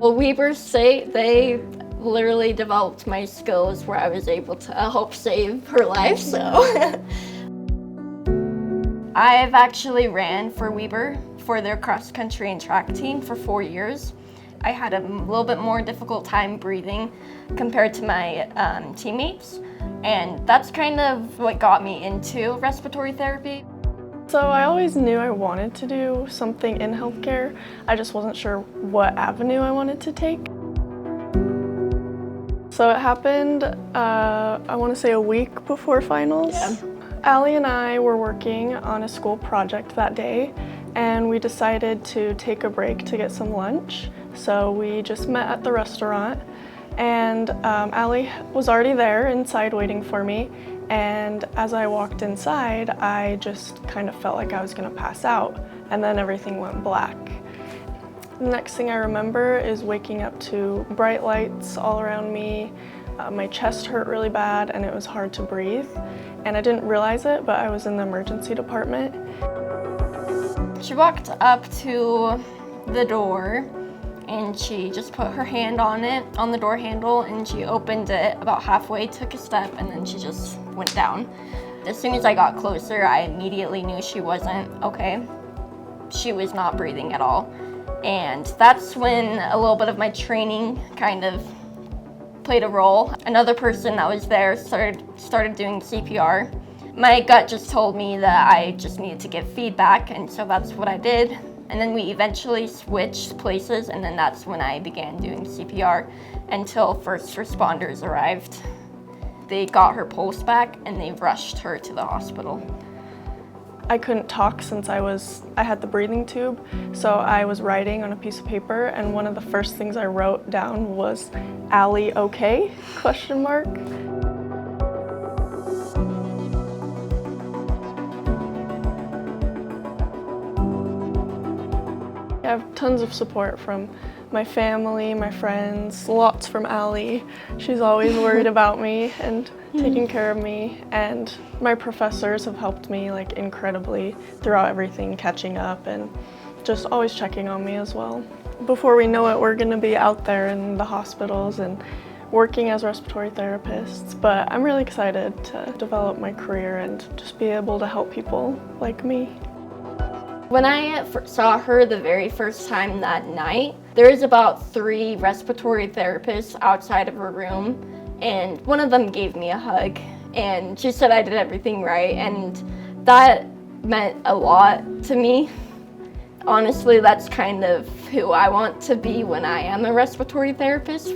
Well, Weber State, they literally developed my skills where I was able to help save her life, so. I've actually ran for Weber for their cross country and track team for 4 years. I had a little bit more difficult time breathing compared to my teammates, and that's kind of what got me into respiratory therapy. So I always knew I wanted to do something in healthcare. I just wasn't sure what avenue I wanted to take. So it happened, I want to say a week before finals. Yeah. Allie and I were working on a school project that day, and we decided to take a break to get some lunch. So we just met at the restaurant, and Allie was already there inside waiting for me. And as I walked inside, I just kind of felt like I was gonna pass out, and then everything went black. The next thing I remember is waking up to bright lights all around me. My chest hurt really bad and it was hard to breathe. And I didn't realize it, but I was in the emergency department. She walked up to the door and she just put her hand on it, on the door handle, and she opened it about halfway, took a step, and then she just went down. As soon as I got closer, I immediately knew she wasn't okay. She was not breathing at all. And that's when a little bit of my training kind of played a role. Another person that was there started doing CPR. My gut just told me that I just needed to give feedback, and so that's what I did. And then we eventually switched places, and then that's when I began doing CPR until first responders arrived. They got her pulse back and they rushed her to the hospital. I couldn't talk since I had the breathing tube, so I was writing on a piece of paper, and one of the first things I wrote down was, "Allie okay?" ? I have tons of support from my family, my friends, lots from Allie. She's always worried about me and taking care of me, and my professors have helped me like incredibly throughout everything, catching up and just always checking on me as well. Before we know it, we're gonna be out there in the hospitals and working as respiratory therapists, but I'm really excited to develop my career and just be able to help people like me. When I saw her the very first time that night, there was about 3 respiratory therapists outside of her room, and one of them gave me a hug, and she said I did everything right, and that meant a lot to me. Honestly, that's kind of who I want to be when I am a respiratory therapist.